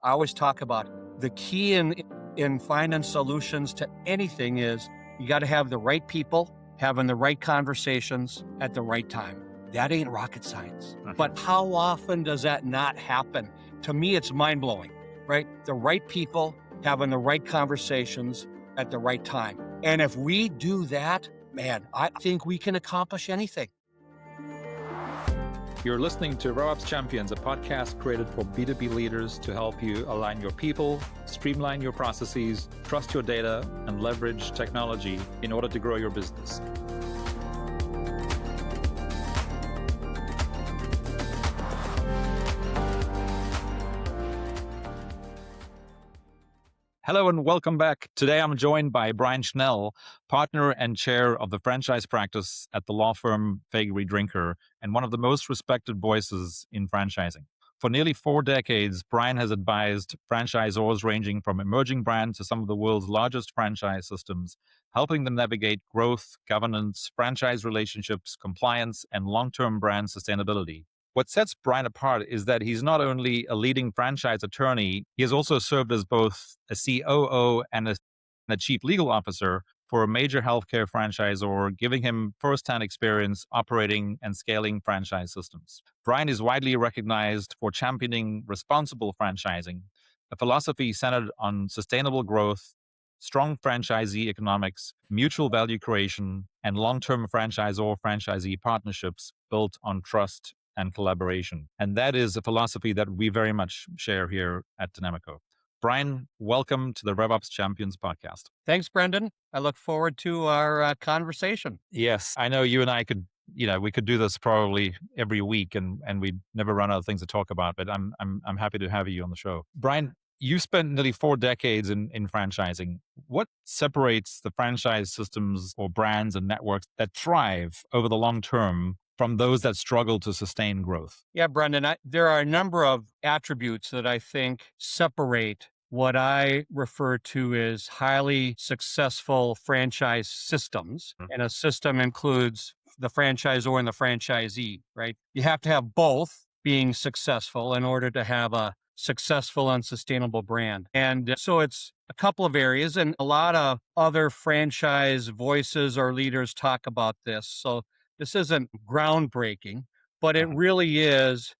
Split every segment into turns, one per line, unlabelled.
I always talk about the key in finding solutions to anything is you got to have the right people having the right conversations at the right time. That ain't rocket science. But how often does that not happen? To me, it's mind-blowing, right? The right people having the right conversations at the right time. And if we do that, man, I think we can accomplish anything.
You're listening to RevOps Champions, a podcast created for B2B leaders to help you align your people, streamline your processes, trust your data, and leverage technology in order to grow your business. Hello and welcome back. Today I'm joined by Brian Schnell, partner and chair of the franchise practice at the law firm Faegre Drinker, and one of the most respected voices in franchising. For nearly 4 decades, Brian has advised franchisors ranging from emerging brands to some of the world's largest franchise systems, helping them navigate growth, governance, franchise relationships, compliance, and long-term brand sustainability. What sets Brian apart is that he's not only a leading franchise attorney, he has also served as both a COO and a chief legal officer for a major healthcare franchisor, giving him firsthand experience operating and scaling franchise systems. Brian is widely recognized for championing responsible franchising, a philosophy centered on sustainable growth, strong franchisee economics, mutual value creation, and long-term franchisor-franchisee partnerships built on trust and collaboration. And that is a philosophy that we very much share here at Dennewill. Brian, welcome to the RevOps Champions podcast.
Thanks, Brendon. I look forward to our conversation.
Yes, I know you and I could, we could do this probably every week and we'd never run out of things to talk about, but I'm happy to have you on the show. Brian, you spent nearly 4 decades in franchising. What separates the franchise systems or brands and networks that thrive over the long term from those that struggle to sustain growth?
Yeah, Brendon, there are a number of attributes that I think separate what I refer to as highly successful franchise systems. And a system includes the franchisor and the franchisee, right? You have to have both being successful in order to have a successful and sustainable brand. And so it's a couple of areas, and a lot of other franchise voices or leaders talk about this. So this isn't groundbreaking, but it really is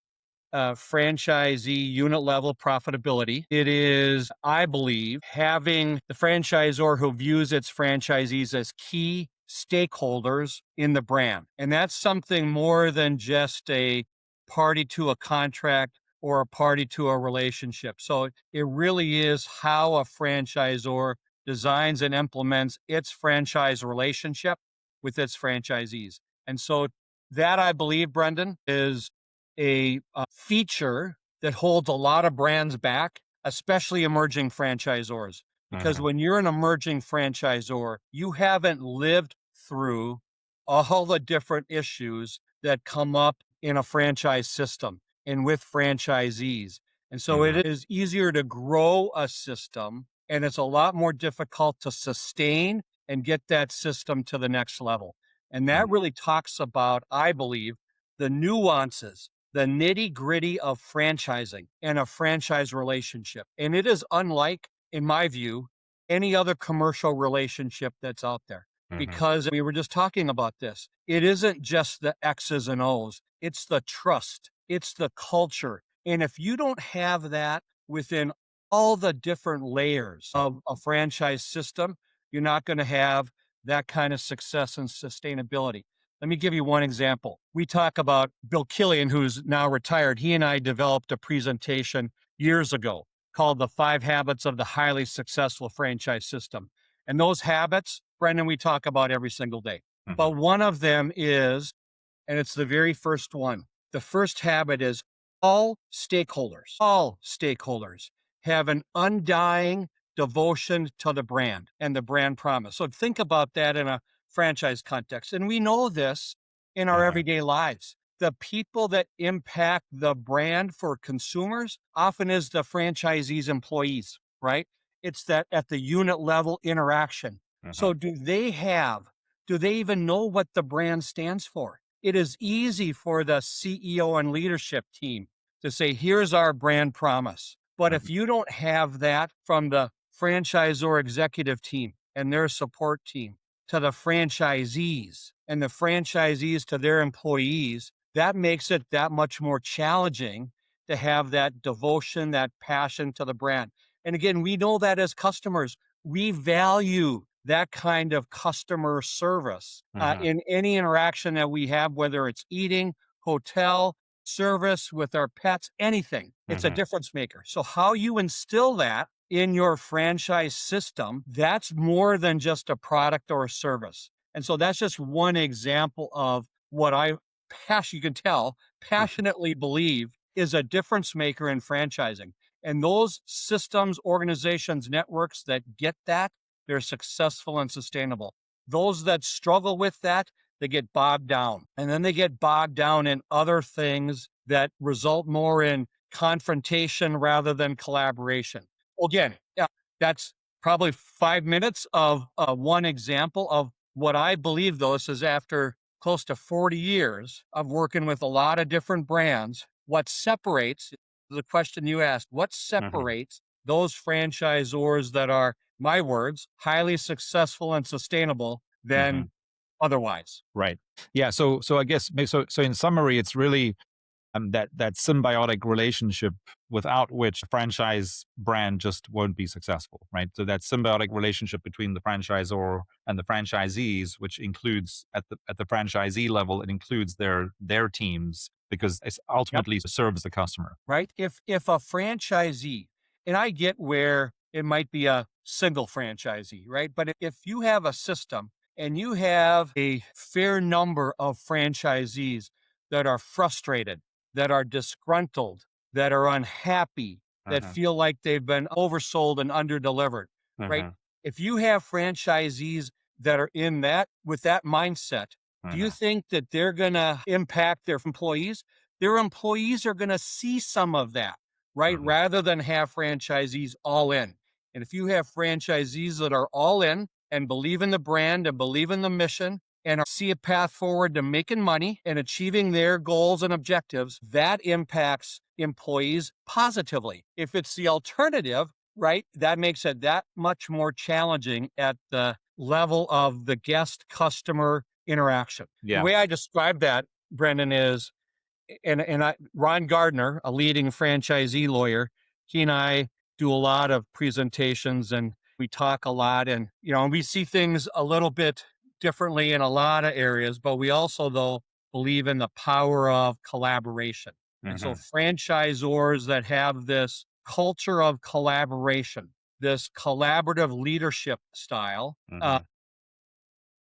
franchisee unit level profitability. It is, I believe, having the franchisor who views its franchisees as key stakeholders in the brand. And that's something more than just a party to a contract or a party to a relationship. So it really is how a franchisor designs and implements its franchise relationship with its franchisees. And so that, I believe, Brendon, is a feature that holds a lot of brands back, especially emerging franchisors. Because when you're an emerging franchisor, you haven't lived through all the different issues that come up in a franchise system and with franchisees. And so it is easier to grow a system, and it's a lot more difficult to sustain and get that system to the next level. And that really talks about, I believe, the nuances, the nitty-gritty of franchising and a franchise relationship. And it is unlike, in my view, any other commercial relationship that's out there. Because we were just talking about this. It isn't just the X's and O's. It's the trust. It's the culture. And if you don't have that within all the different layers of a franchise system, you're not going to have that kind of success and sustainability. Let me give you one example. We talk about Bill Killian, who's now retired. He and I developed a presentation years ago called The 5 Habits of the Highly Successful Franchise System. And those habits, Brendon, we talk about every single day. But one of them is, and it's the very first one, the first habit is all stakeholders have an undying devotion to the brand and the brand promise. So think about that in a franchise context. And we know this in our everyday lives. The people that impact the brand for consumers often is the franchisee's employees, right? It's that at the unit level interaction. So do they even know what the brand stands for? It is easy for the CEO and leadership team to say, here's our brand promise. But if you don't have that from the franchisor executive team and their support team to the franchisees and the franchisees to their employees, that makes it that much more challenging to have that devotion, that passion to the brand. And again, we know that as customers, we value that kind of customer service in any interaction that we have, whether it's eating, hotel, service with our pets, anything. It's a difference maker. So how you instill that in your franchise system, that's more than just a product or a service. And so that's just one example of what you can tell, passionately believe is a difference maker in franchising. And those systems, organizations, networks that get that, they're successful and sustainable. Those that struggle with that, they get bogged down. And then they get bogged down in other things that result more in confrontation rather than collaboration. Again, that's probably 5 minutes of one example of what I believe, though. This is after close to 40 years of working with a lot of different brands. What separates, the question you asked, what separates those franchisors that are, my words, highly successful and sustainable than otherwise?
Right. Yeah. So I guess so in summary, it's really that symbiotic relationship without which a franchise brand just won't be successful, right? So that symbiotic relationship between the franchisor and the franchisees, which includes at the franchisee level, it includes their teams because it ultimately serves the customer.
Right? If a franchisee, and I get where it might be a single franchisee, right? But if you have a system and you have a fair number of franchisees that are frustrated, that are disgruntled, that are unhappy, that feel like they've been oversold and underdelivered, right? If you have franchisees that are in that with that mindset, do you think that they're going to impact their employees? Their employees are going to see some of that, right? Rather than have franchisees all in. And if you have franchisees that are all in and believe in the brand and believe in the mission and see a path forward to making money and achieving their goals and objectives, that impacts employees positively. If it's the alternative, right, that makes it that much more challenging at the level of the guest customer interaction.
Yeah.
The way I describe that, Brendon, is, Ron Gardner, a leading franchisee lawyer, he and I do a lot of presentations and we talk a lot, and we see things a little bit differently in a lot of areas, but we also, though, believe in the power of collaboration. And so franchisors that have this culture of collaboration, this collaborative leadership style,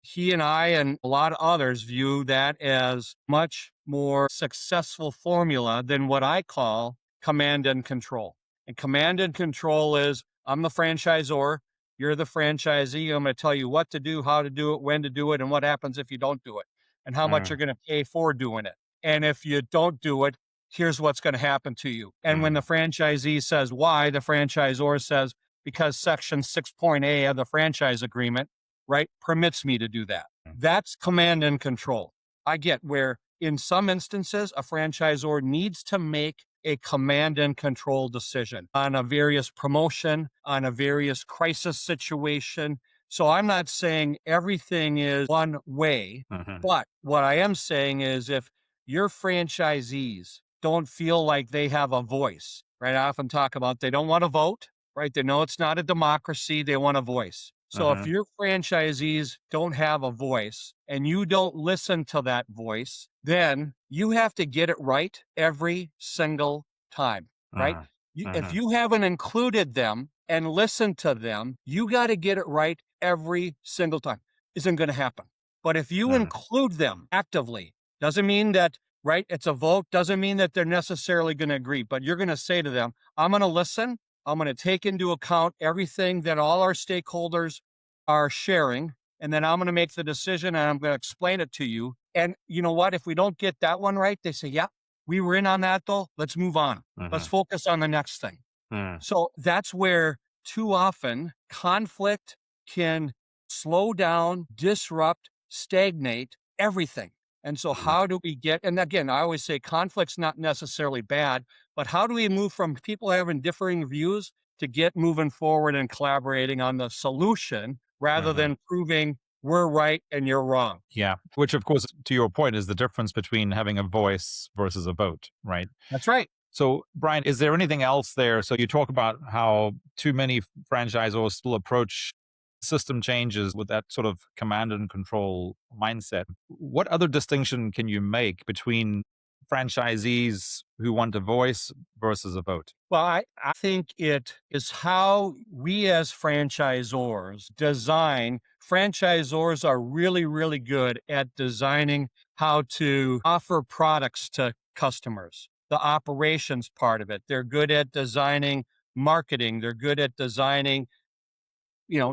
he and I and a lot of others view that as much more successful formula than what I call command and control. And command and control is, I'm the franchisor, you're the franchisee, I'm going to tell you what to do, how to do it, when to do it, and what happens if you don't do it, and how much you're going to pay for doing it. And if you don't do it, here's what's going to happen to you. And when the franchisee says why, the franchisor says, because section 6.A of the franchise agreement, right, permits me to do that. That's command and control. I get where in some instances, a franchisor needs to make a command and control decision on a various promotion, on a various crisis situation. So I'm not saying everything is one way, but what I am saying is if your franchisees don't feel like they have a voice, right? I often talk about they don't want to vote, right? They know it's not a democracy. They want a voice. So if your franchisees don't have a voice and you don't listen to that voice, then you have to get it right every single time, right? If you haven't included them and listened to them, you got to get it right every single time. Isn't going to happen. But if you include them actively, doesn't mean that, right, it's a vote, doesn't mean that they're necessarily going to agree, but you're going to say to them, I'm going to listen. I'm going to take into account everything that all our stakeholders are sharing, and then I'm going to make the decision and I'm going to explain it to you. And you know what? If we don't get that one right, they say, yeah, we were in on that though. Let's move on. Let's focus on the next thing. So that's where too often conflict can slow down, disrupt, stagnate everything. And so how do we get, and again, I always say conflict's not necessarily bad, but how do we move from people having differing views to get moving forward and collaborating on the solution rather
Mhm.
than proving we're right and you're wrong?
Yeah. Which, of course, to your point, is the difference between having a voice versus a vote, right?
That's right.
So, Brian, is there anything else there? So, you talk about how too many franchisors still approach system changes with that sort of command and control mindset. What other distinction can you make between franchisees who want a voice versus a vote?
Well, I think it is how we as franchisors design. Franchisors are really, really good at designing how to offer products to customers, the operations part of it. They're good at designing marketing. They're good at designing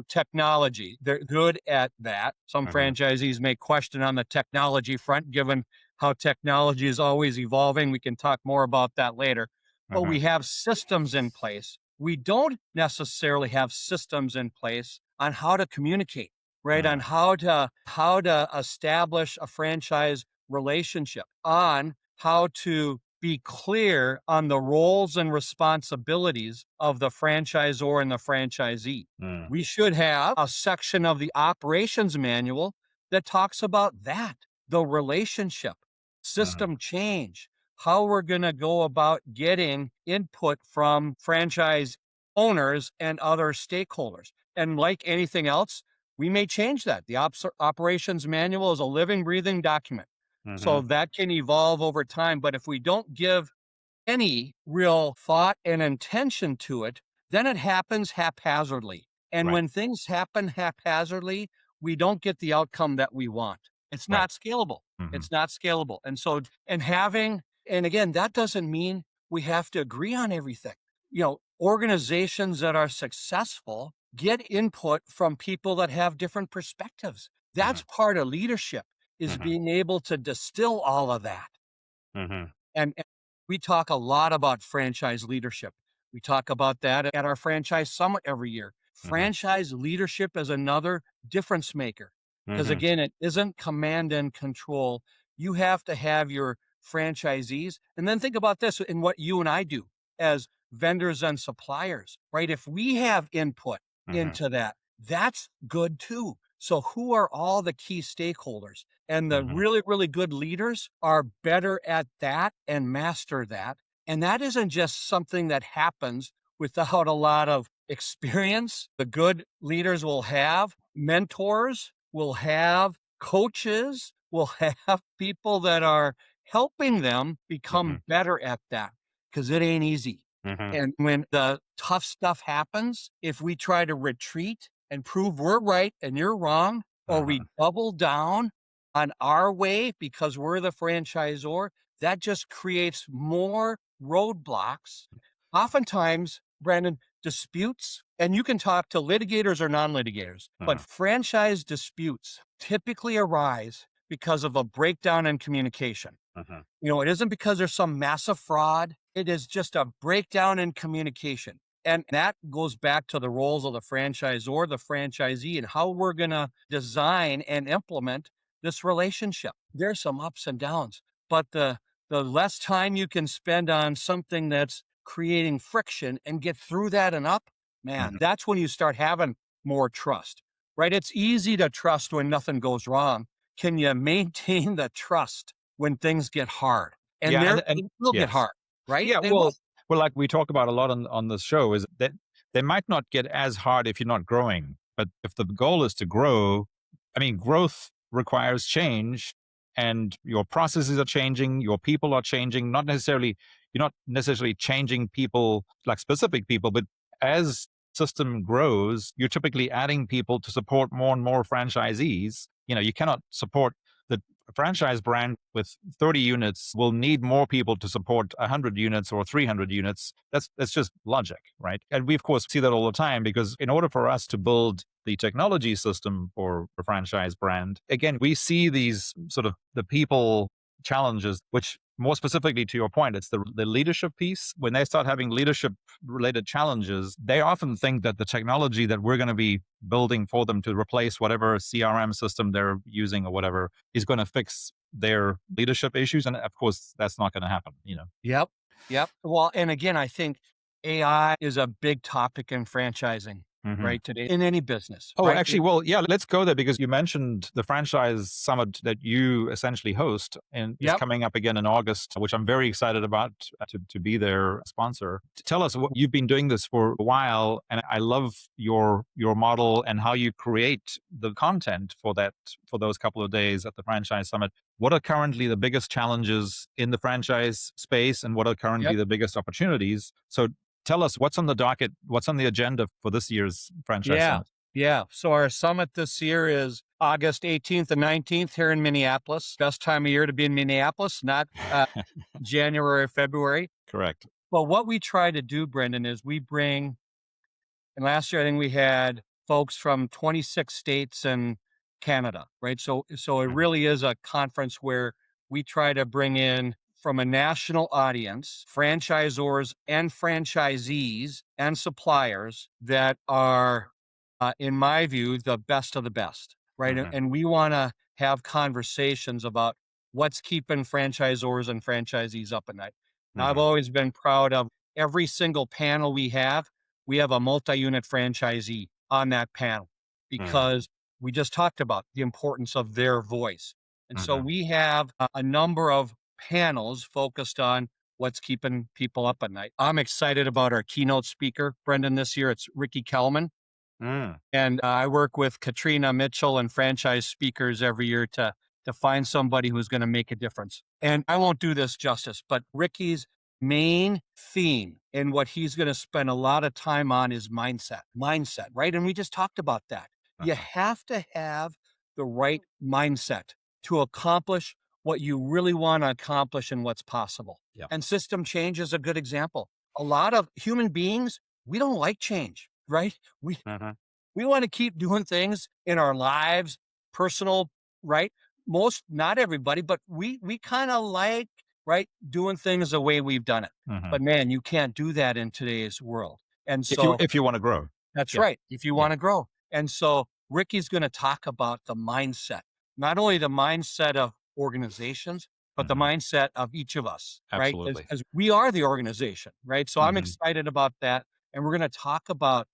technology. They're good at that. Some
Uh-huh.
franchisees may question on the technology front, given how technology is always evolving. We can talk more about that later. But
Uh-huh.
we have systems in place. We don't necessarily have systems in place on how to communicate, right? On
Uh-huh.
how to establish a franchise relationship, on how to be clear on the roles and responsibilities of the franchisor and the franchisee.
Mm.
We should have a section of the operations manual that talks about that, the relationship,
Uh-huh.
system change, how we're going to go about getting input from franchise owners and other stakeholders. And like anything else, we may change that. The operations manual is a living, breathing document. So
Uh-huh.
that can evolve over time. But if we don't give any real thought and intention to it, then it happens haphazardly. And
Right.
when things happen haphazardly, we don't get the outcome that we want. It's
Right.
not scalable.
Mm-hmm.
It's not scalable. And so, and again, that doesn't mean we have to agree on everything. Organizations that are successful get input from people that have different perspectives.
Uh-huh.
That's part of leadership, is
Uh-huh.
being able to distill all of that.
Uh-huh.
And we talk a lot about franchise leadership. We talk about that at our franchise summit every year.
Uh-huh.
Franchise leadership is another difference maker because,
Uh-huh.
again, it isn't command and control. You have to have your franchisees. And then think about this in what you and I do as vendors and suppliers, right? If we have input
Uh-huh.
into that, that's good too. So, who are all the key stakeholders? And the
Uh-huh.
really, really good leaders are better at that and master that. And that isn't just something that happens without a lot of experience. The good leaders will have mentors, will have coaches, will have people that are helping them
Uh-huh.
become better at that because it ain't easy.
Uh-huh.
And when the tough stuff happens, if we try to retreat and prove we're right and you're wrong, or
Uh-huh.
we double down on our way because we're the franchisor, that just creates more roadblocks. Oftentimes, Brandon, disputes, and you can talk to litigators or non litigators, but
Uh-huh.
franchise disputes typically arise because of a breakdown in communication.
Uh-huh.
It isn't because there's some massive fraud. It is just a breakdown in communication. And that goes back to the roles of the franchisor, the franchisee, and how we're going to design and implement this relationship. There's some ups and downs, but the less time you can spend on something that's creating friction and get through that and up, man,
Uh-huh.
that's when you start having more trust, right? It's easy to trust when nothing goes wrong. Can you maintain the trust when things get hard? And
Yeah, and
they will get
yes.
hard, right?
Yeah,
They will.
well, like we talk about a lot on this show, is that they might not get as hard if you're not growing, but if the goal is to grow, I mean, growth requires change, and your processes are changing, your people are changing. You're not necessarily changing people, like specific people, but as system grows, you're typically adding people to support more and more franchisees. You cannot support the franchise brand with 30 units will need more people to support 100 units or 300 units. That's just logic, right? And we, of course, see that all the time because in order for us to build the technology system for a franchise brand, again, we see these sort of the people challenges, which more specifically to your point, it's the leadership piece. When they start having leadership related challenges, they often think that the technology that we're going to be building for them to replace whatever CRM system they're using or whatever is going to fix their leadership issues. And of course, that's not going to happen.
Yep. Yep. Well, and again, I think AI is a big topic in franchising,
Mhm.
right? Today in any business,
Oh,
right?
actually, well, yeah, let's go there because you mentioned the franchise summit that you essentially host and is
Yep.
coming up again in August, which I'm very excited about to be their sponsor. Tell us what you've been doing this for a while, and I love your model and how you create the content for that for those couple of days at the franchise summit. What are currently the biggest challenges in the franchise space, and what are currently
Yep.
the biggest opportunities? So tell us what's on the docket, what's on the agenda for this year's franchise
Yeah.
summit.
Yeah. So our summit this year is August 18th and 19th here in Minneapolis. Best time of year to be in Minneapolis, not January or February.
Correct.
But what we try to do, Brendan, is we bring, and last year I think we had folks from 26 states and Canada, right? So it
Mhm,
really is a conference where we try to bring in from a national audience, franchisors and franchisees and suppliers that are, in my view, the best of the best, right?
mhm,
And we want to have conversations about what's keeping franchisors and franchisees up at night. Now, I've
mhm,
always been proud of every single panel we have a multi-unit franchisee on that panel
mhm,
because we just talked about the importance of their voice. And so
mhm,
we have a number of panels focused on what's keeping people up at night. I'm excited about our keynote speaker, Brendan, this year. It's Ricky Kelman.
mm,
And I work with Katrina Mitchell and franchise speakers every year to find somebody who's going to make a difference. And I won't do this justice, but Ricky's main theme and what he's going to spend a lot of time on is mindset, right? And we just talked about that. You
uh-huh,
have to have the right mindset to accomplish what you really want to accomplish and what's possible.
yep,
And system change is a good example. A lot of human beings, we don't like change, right?
mhm,
We want to keep doing things in our lives, personal, right? Most, not everybody, but we kind of like, right, doing things the way we've done it.
mhm.
But man, you can't do that in today's world. And
If you
so
if you wanna grow.
that's
Yeah,
right, if you
yeah,
want to grow. And so Ricky's going to talk about the mindset, not only the mindset of organizations, but the
mhm,
mindset of each of us, right?
absolutely.
As we are the organization, right? So I'm
Mhm,
excited about that. And we're going to talk about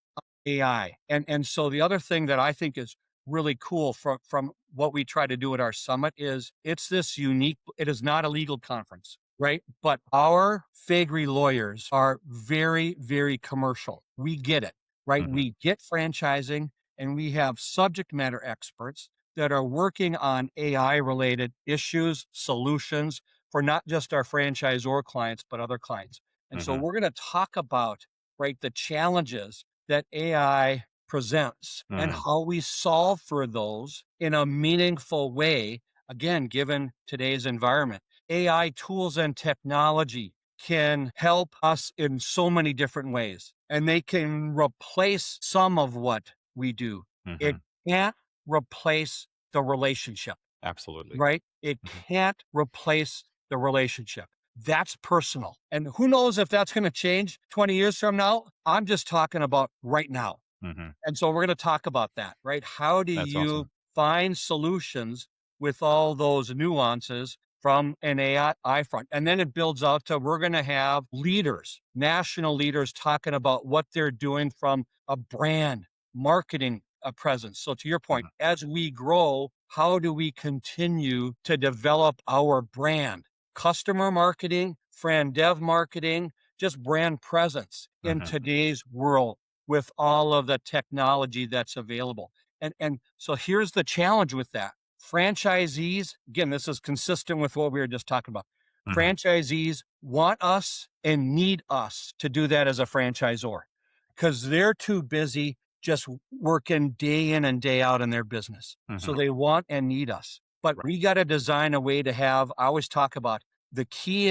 AI. And so the other thing that I think is really cool from what we try to do at our summit is it's this unique, it is not a legal conference, right? But our Faegre lawyers are very, very commercial. We get it, right?
mhm,
We get franchising and we have subject matter experts that are working on AI related issues, solutions for not just our franchisor clients, but other clients. And so
mhm,
we're going to talk about, right, the challenges that AI presents and
mm,
how we solve for those in a meaningful way. Again, given today's environment, AI tools and technology can help us in so many different ways, and they can replace some of what we do. It
mhm,
can't replace the relationship,
absolutely.
right? It
Mhm,
can't replace the relationship. That's personal. And who knows if that's going to change 20 years from now? I'm just talking about right now.
mhm,
And so we're going to talk about that, right? How do
that's
you
awesome.
find solutions with all those nuances from an AI front? And then it builds out to we're going to have leaders, national leaders talking about what they're doing from a brand marketing presence. So to your point,
Mhm,
as we grow, how do we continue to develop our brand? Customer marketing, friend dev marketing, just brand presence in
mhm,
today's world with all of the technology that's available. And so here's the challenge with that. Franchisees, again, this is consistent with what we were just talking about.
mhm,
Franchisees want us and need us to do that as a franchisor because they're too busy just working day in and day out in their business. So
mhm,
they want and need us. But
right,
we got to design a way to have, I always talk about the key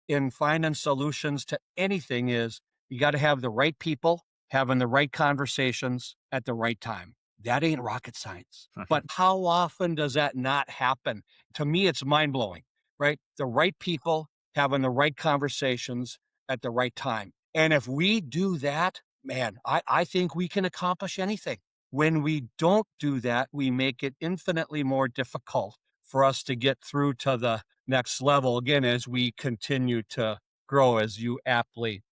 in finding solutions to anything is you got to have the right people having the right conversations at the right time. That ain't rocket science.
mhm,
But how often does that not happen? To me, it's mind blowing, right? The right people having the right conversations at the right time. And if we do that, man, I think we can accomplish anything. When we don't do that, we make it infinitely more difficult for us to get through to the next level again as we continue to grow, as you aptly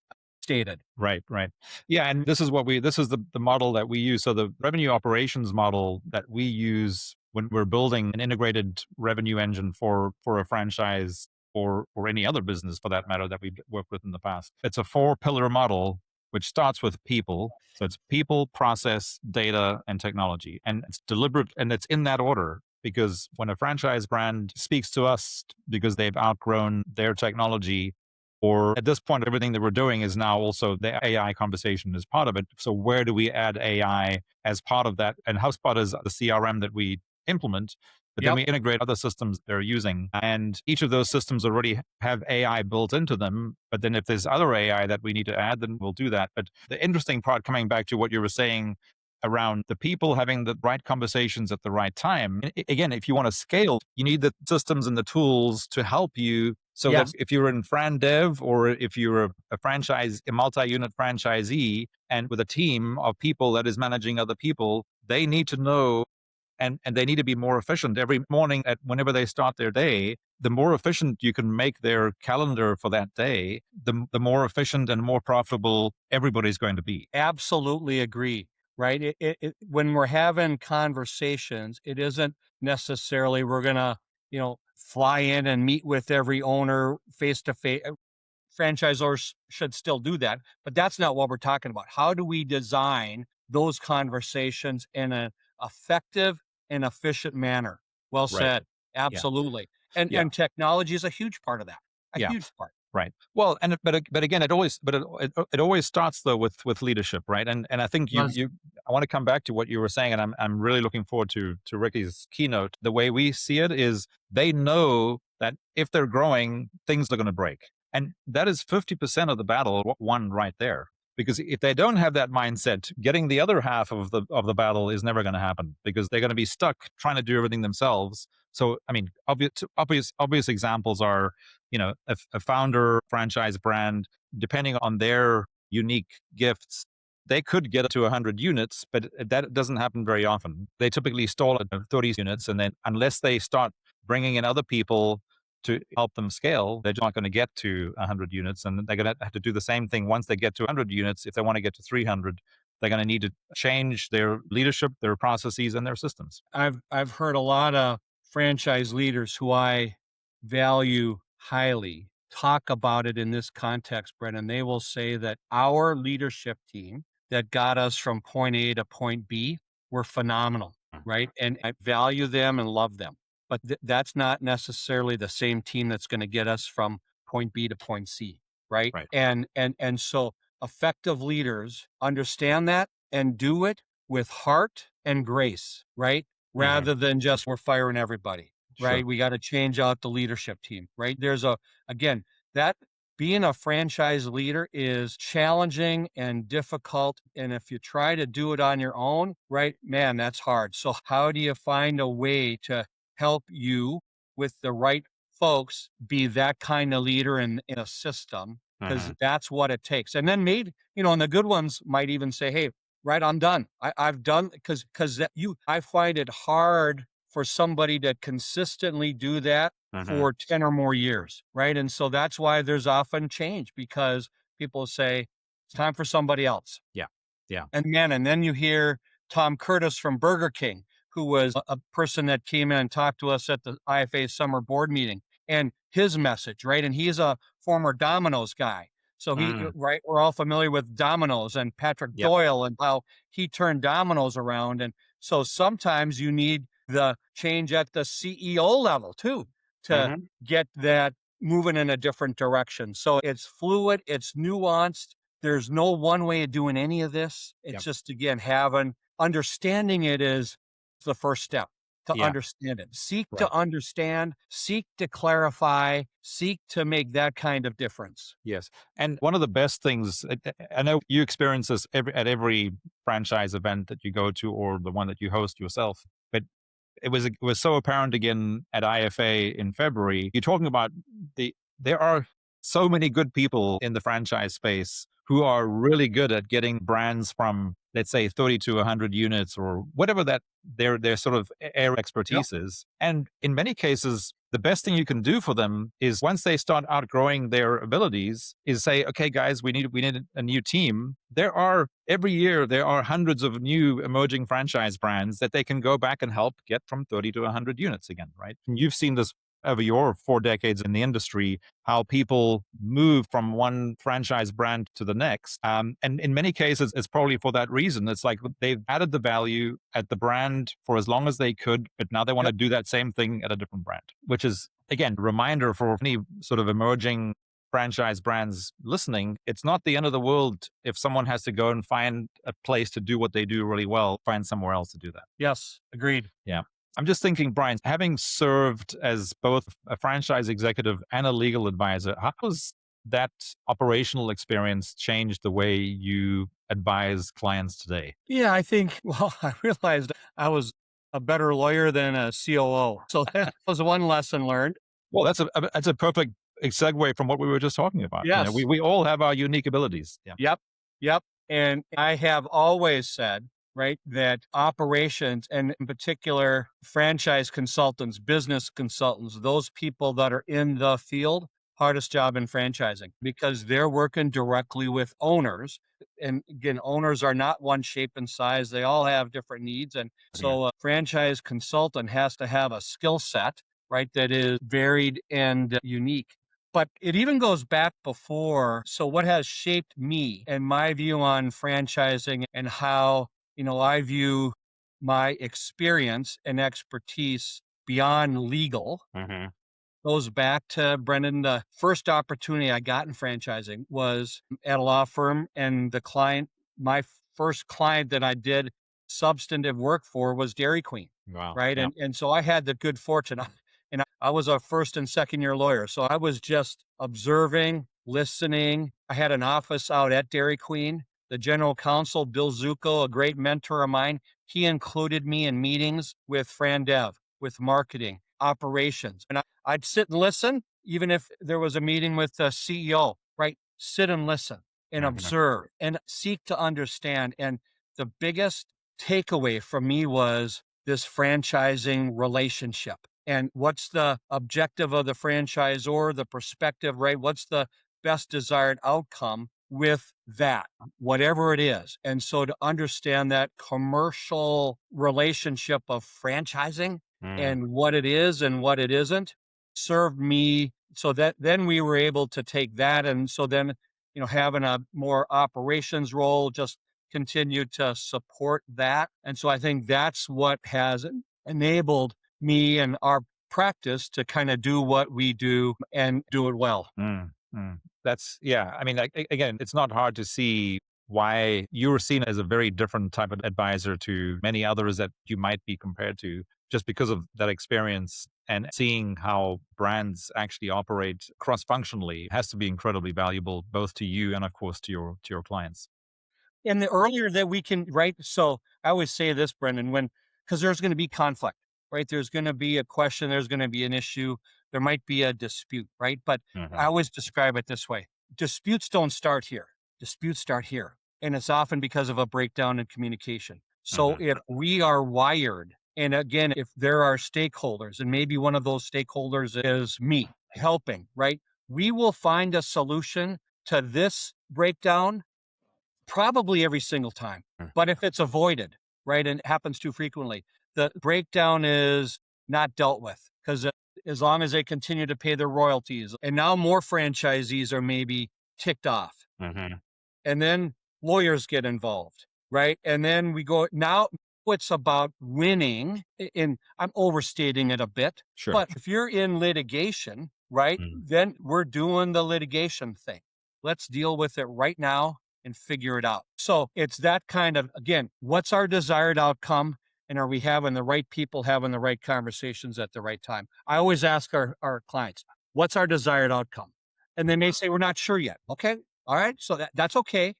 stated.
Right, right. Yeah, and this is the model that we use. So the revenue operations model that we use when we're building an integrated revenue engine for a franchise or any other business for that matter that we've worked with in the past. It's a 4-pillar model which starts with people. So it's people, process, data, and technology. And it's deliberate and it's in that order because when a franchise brand speaks to us because they've outgrown their technology, or at this point, everything that we're doing is now also the AI conversation is part of it. So where do we add AI as part of that? And HubSpot is the CRM that we implement, but then
Yep.
we integrate other systems they're using. And each of those systems already have AI built into them. But then if there's other AI that we need to add, then we'll do that. But the interesting part, coming back to what you were saying around the people having the right conversations at the right time. Again, if you want to scale, you need the systems and the tools to help you so that
Yes.
if you're in Fran Dev or if you're a multi-unit franchisee and with a team of people that is managing other people, they need to know and they need to be more efficient every morning at whenever they start their day. The more efficient you can make their calendar for that day, the more efficient and more profitable everybody's going to be.
Absolutely agree. Right. When we're having conversations, it isn't necessarily we're going to, fly in and meet with every owner face to face. Franchisors should still do that, but that's not what we're talking about. How do we design those conversations in an effective and efficient manner? Well
Right.
said.
Yeah.
Absolutely. And
Yeah.
and technology is a huge part of that. A
Yeah.
huge part.
Right. Well, but again, it always starts though with leadership, right? And I think
Was
I want to come back to what you were saying, and I'm really looking forward to Ricky's keynote. The way we see it is they know that if they're growing, things are going to break, and that is 50% of the battle won right there. Because if they don't have that mindset, getting the other half of the battle is never going to happen because they're going to be stuck trying to do everything themselves. So, I mean, obvious examples are a founder franchise brand, depending on their unique gifts, they could get to 100 units, but that doesn't happen very often. They typically stall at 30 units. And then unless they start bringing in other people to help them scale, they're not going to get to 100 units. And they're going to have to do the same thing once they get to 100 units. If they want to get to 300, they're going to need to change their leadership, their processes, and their systems.
I've heard a lot of franchise leaders who I value highly talk about it in this context, Brendan. They will say that our leadership team that got us from point A to point B were phenomenal, right? And I value them and love them. But that's not necessarily the same team that's going to get us from point B to point C, right?
Right.
And so effective leaders understand that and do it with heart and grace, right? Rather than just we're firing everybody,
Sure.
right? We got to change out the leadership team, right? Again, that being a franchise leader is challenging and difficult. And if you try to do it on your own, right, man, that's hard. So, how do you find a way to help you with the right folks be that kind of leader in a system? Because that's what it takes. And then maybe, and the good ones might even say, hey, right, I'm done. I've done because I find it hard for somebody to consistently do that for 10 or more years, right? And so that's why there's often change because people say it's time for somebody else.
Yeah. Yeah.
And then you hear Tom Curtis from Burger King, who was a person that came in and talked to us at the IFA summer board meeting, and his message, right? And he's a former Domino's guy. So right, we're all familiar with Domino's and Patrick
Yep.
Doyle and how he turned Domino's around. And so sometimes you need the change at the CEO level too to get that moving in a different direction. So it's fluid, it's nuanced. There's no one way of doing any of this. It's just, again, understanding it is the first step to understand it. Seek to understand, seek to clarify, seek to make that kind of difference.
Yes. And one of the best things, I know you experience this at every franchise event that you go to or the one that you host yourself, but it was so apparent again at IFA in February. You're talking about there are so many good people in the franchise space who are really good at getting brands from let's say 30 to 100 units or whatever that their sort of area expertise is. And in many cases, the best thing you can do for them is once they start outgrowing their abilities is say, okay, guys, we need a new team. Every year, there are hundreds of new emerging franchise brands that they can go back and help get from 30 to 100 units again, right? And you've seen this over your 4 decades in the industry, how people move from one franchise brand to the next. And in many cases, it's probably for that reason. It's like they've added the value at the brand for as long as they could, but now they want to do that same thing at a different brand, which is, again, a reminder for any sort of emerging franchise brands listening. It's not the end of the world if someone has to go and find a place to do what they do really well, find somewhere else to do that.
Yes, agreed.
Yeah. I'm just thinking, Brian, having served as both a franchise executive and a legal advisor, how has that operational experience changed the way you advise clients today?
Yeah, I think, well, I realized I was a better lawyer than a COO. So that was one lesson learned.
Well, that's a perfect segue from what we were just talking about.
Yes.
We all have our unique abilities. Yeah.
Yep. And I have always said, right, that operations, and in particular, franchise consultants, business consultants, those people that are in the field, hardest job in franchising because they're working directly with owners. And again, owners are not one shape and size. They all have different needs. And so a franchise consultant has to have a skill set, right, that is varied and unique. But it even goes back before. So what has shaped me and my view on franchising and how, I view my experience and expertise beyond legal goes back to, Brendon, the first opportunity I got in franchising was at a law firm, and my first client that I did substantive work for was Dairy Queen.
Wow.
Right.
Yeah.
And so I had the good fortune, and I was a first and second year lawyer. So I was just observing, listening. I had an office out at Dairy Queen. The general counsel, Bill Zucco, a great mentor of mine, he included me in meetings with Fran Dev, with marketing, operations. And I'd sit and listen, even if there was a meeting with the CEO, right? Sit and listen and observe and seek to understand. And the biggest takeaway from me was this franchising relationship. And what's the objective of the franchisor, the perspective, right? What's the best desired outcome with that, whatever it is. And so to understand that commercial relationship of franchising and what it is and what it isn't served me so that then we were able to take that. And so then, having a more operations role, just continue to support that. And so I think that's what has enabled me and our practice to kind of do what we do and do it well.
I mean, again, it's not hard to see why you're seen as a very different type of advisor to many others that you might be compared to just because of that experience, and seeing how brands actually operate cross-functionally has to be incredibly valuable, both to you and of course to your clients.
And the earlier that we can, right? So I always say this, Brendon, because there's going to be conflict, right? There's going to be a question, there's going to be an issue, there might be a dispute, right? But I always describe it this way. Disputes don't start here. Disputes start here. And it's often because of a breakdown in communication. So if we are wired, and again, if there are stakeholders, and maybe one of those stakeholders is me helping, right? We will find a solution to this breakdown probably every single time. But if it's avoided, right, and it happens too frequently, the breakdown is not dealt with because as long as they continue to pay their royalties, and now more franchisees are maybe ticked off. And then lawyers get involved, right? And then we go, now it's about winning. And I'm overstating it a bit.
Sure.
But if you're in litigation, right, then we're doing the litigation thing. Let's deal with it right now and figure it out. So it's that kind of, again, what's our desired outcome? And are we having the right people having the right conversations at the right time? I always ask our clients, what's our desired outcome? And they may say, we're not sure yet. Okay. All right. So that's okay.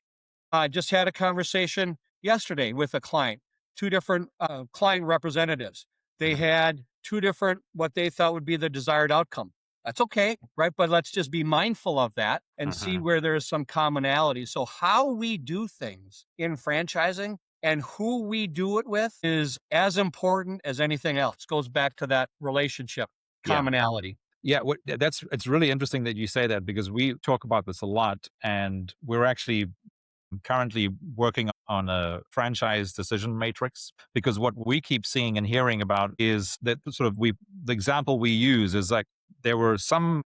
I just had a conversation yesterday with a client, 2 different client representatives. They had 2 different, what they thought would be the desired outcome. That's okay, right? But let's just be mindful of that and see where there's some commonality. So how we do things in franchising and who we do it with is as important as anything else. Goes back to that relationship commonality.
Yeah, it's really interesting that you say that, because we talk about this a lot, and we're actually currently working on a franchise decision matrix, because what we keep seeing and hearing about is that the example we use is like, there were some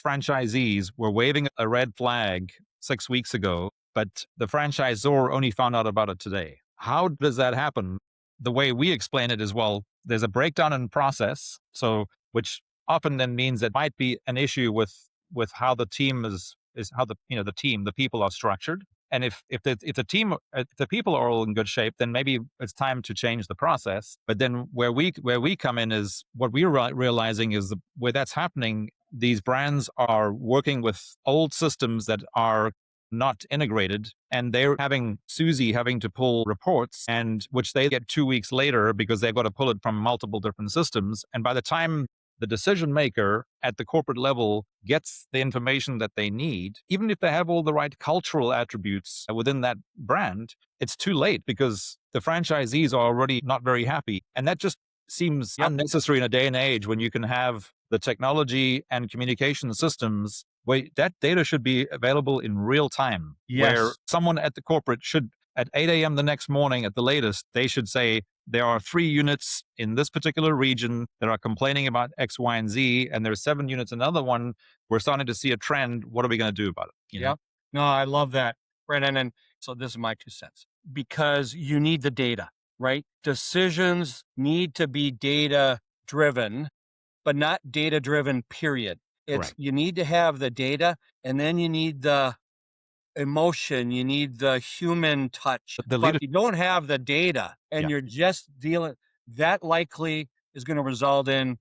franchisees were waving a red flag 6 weeks ago, but the franchisor only found out about it today. How does that happen? The way we explain it is, well, there's a breakdown in process, so which often then means that might be an issue with how the team is how the people are structured. And if the people are all in good shape, then maybe it's time to change the process. But then where we come in is, what we're realizing is where that's happening, these brands are working with old systems that are not integrated, and they're having Susie having to pull reports, and which they get 2 weeks later because they've got to pull it from multiple different systems. And by the time the decision maker at the corporate level gets the information that they need, even if they have all the right cultural attributes within that brand, it's too late, because the franchisees are already not very happy. And that just seems unnecessary in a day and age when you can have the technology and communication systems where that data should be available in real time. Where someone at the corporate should, at 8 a.m. the next morning at the latest, they should say, there are 3 units in this particular region that are complaining about X, Y, and Z, and there's 7 units in another one. We're starting to see a trend. What are we going to do about it?
Yep. No, I love that, Brendon. And so this is my 2 cents, because you need the data, right? Decisions need to be data driven, but not data driven, period. You need to have the data, and then you need the emotion, you need the human touch. But if you don't have the data and you're just dealing, that likely is going to result in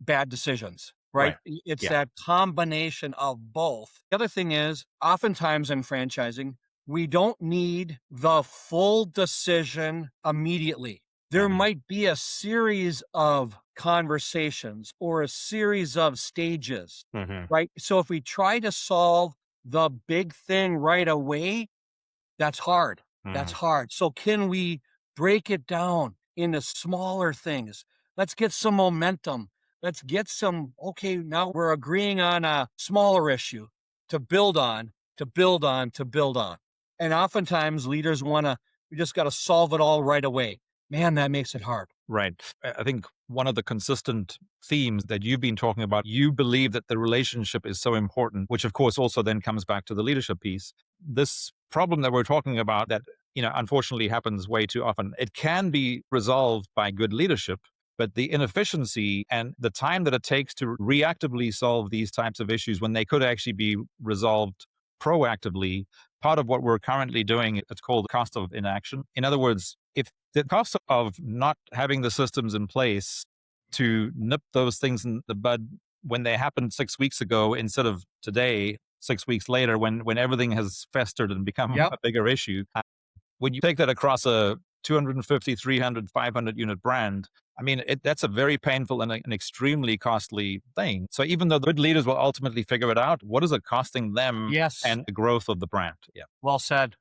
bad decisions, right? It's that combination of both. The other thing is, oftentimes in franchising, we don't need the full decision immediately. There might be a series of conversations or a series of stages, right? So if we try to solve the big thing right away, that's hard. That's hard. So can we break it down into smaller things? Let's get some momentum. Let's get some, okay, now we're agreeing on a smaller issue to build on, to build on, to build on. And oftentimes leaders we just got to solve it all right away. Man, that makes it hard.
Right. I think one of the consistent themes that you've been talking about, you believe that the relationship is so important, which of course also then comes back to the leadership piece. This problem that we're talking about that, unfortunately happens way too often, it can be resolved by good leadership, but the inefficiency and the time that it takes to reactively solve these types of issues when they could actually be resolved proactively, part of what we're currently doing, it's called the cost of inaction. In other words, if the cost of not having the systems in place to nip those things in the bud when they happened 6 weeks ago instead of today, 6 weeks later, when everything has festered and become a bigger issue, when you take that across a 250, 300, 500 unit brand, I mean, that's a very painful and an extremely costly thing. So even though the good leaders will ultimately figure it out, what is it costing them and the growth of the brand? Yeah.
Well said.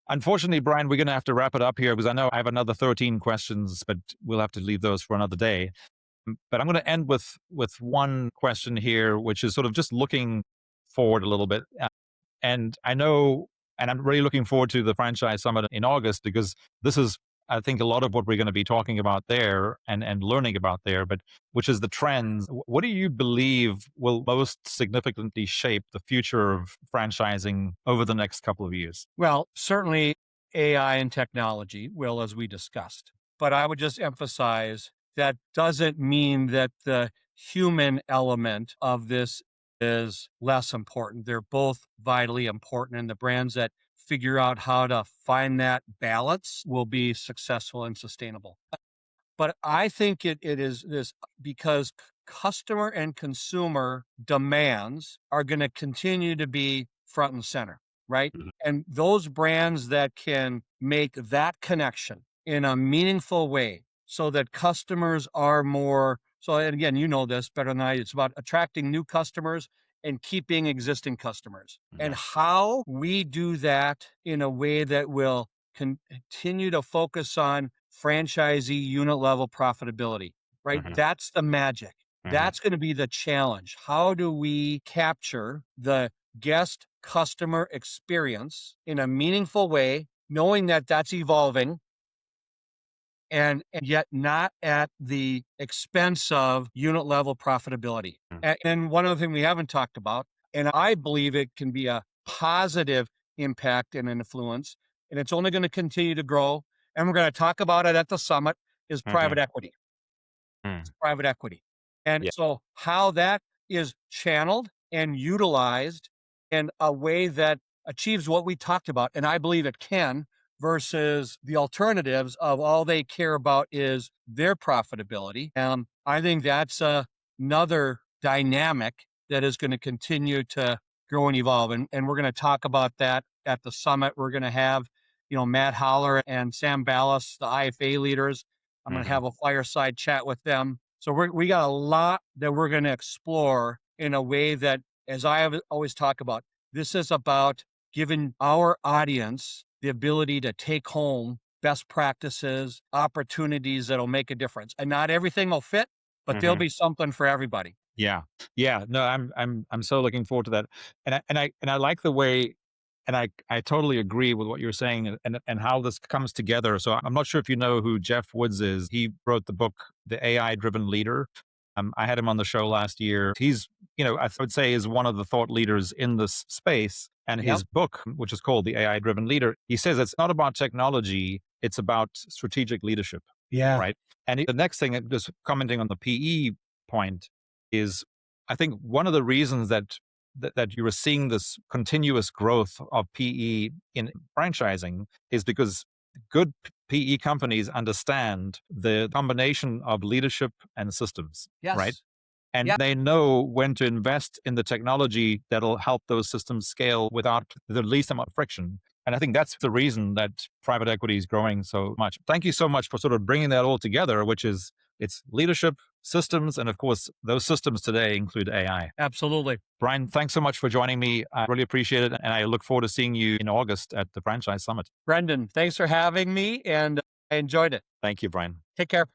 Unfortunately, Brian, we're going to have to wrap it up here, because I know I have another 13 questions, but we'll have to leave those for another day. But I'm going to end with one question here, which is sort of just looking forward a little bit. And I know, and I'm really looking forward to the Franchise Summit in August, because this is, I think, a lot of what we're going to be talking about there and learning about there, but which is the trends. What do you believe will most significantly shape the future of franchising over the next couple of years?
Well, certainly AI and technology will, as we discussed. But I would just emphasize that doesn't mean that the human element of this is less important. They're both vitally important, and the brands that figure out how to find that balance will be successful and sustainable. But I think it is this, because customer and consumer demands are going to continue to be front and center, right? And those brands that can make that connection in a meaningful way so that customers are more So, and again, you know this better than I. It's about attracting new customers and keeping existing customers, and how we do that in a way that will continue to focus on franchisee unit level profitability, right? That's the magic. That's going to be the challenge. How do we capture the guest customer experience in a meaningful way, knowing that that's evolving, and yet not at the expense of unit level profitability. And one other thing we haven't talked about, and I believe it can be a positive impact and influence, and it's only going to continue to grow, and we're going to talk about it at the summit, is private equity. It's private equity. And so how that is channeled and utilized in a way that achieves what we talked about, and I believe it can, versus the alternatives of all they care about is their profitability. I think that's another dynamic that is going to continue to grow and evolve. And we're going to talk about that at the summit. We're going to have, Matt Holler and Sam Ballas, the IFA leaders. I'm going to have a fireside chat with them. So we got a lot that we're going to explore in a way that, as I always talk about, this is about giving our audience the ability to take home best practices, opportunities that'll make a difference. And not everything will fit, but there'll be something for everybody.
Yeah. No, I'm so looking forward to that. And I like the way, and I totally agree with what you're saying and how this comes together. So I'm not sure if you know who Jeff Woods is. He wrote the book, The AI Driven Leader. I had him on the show last year. He's, I would say is one of the thought leaders in this space. And his book, which is called The AI Driven Leader, he says it's not about technology, it's about strategic leadership.
Yeah.
Right. And the next thing, just commenting on the PE point, is I think one of the reasons that you are seeing this continuous growth of PE in franchising is because good PE companies understand the combination of leadership and systems, right? And they know when to invest in the technology that'll help those systems scale without the least amount of friction. And I think that's the reason that private equity is growing so much. Thank you so much for sort of bringing that all together, which is it's leadership, systems, and of course, those systems today include AI.
Absolutely.
Brian, thanks so much for joining me. I really appreciate it. And I look forward to seeing you in August at the Franchise Summit.
Brendon, thanks for having me, and I enjoyed it.
Thank you, Brian.
Take care.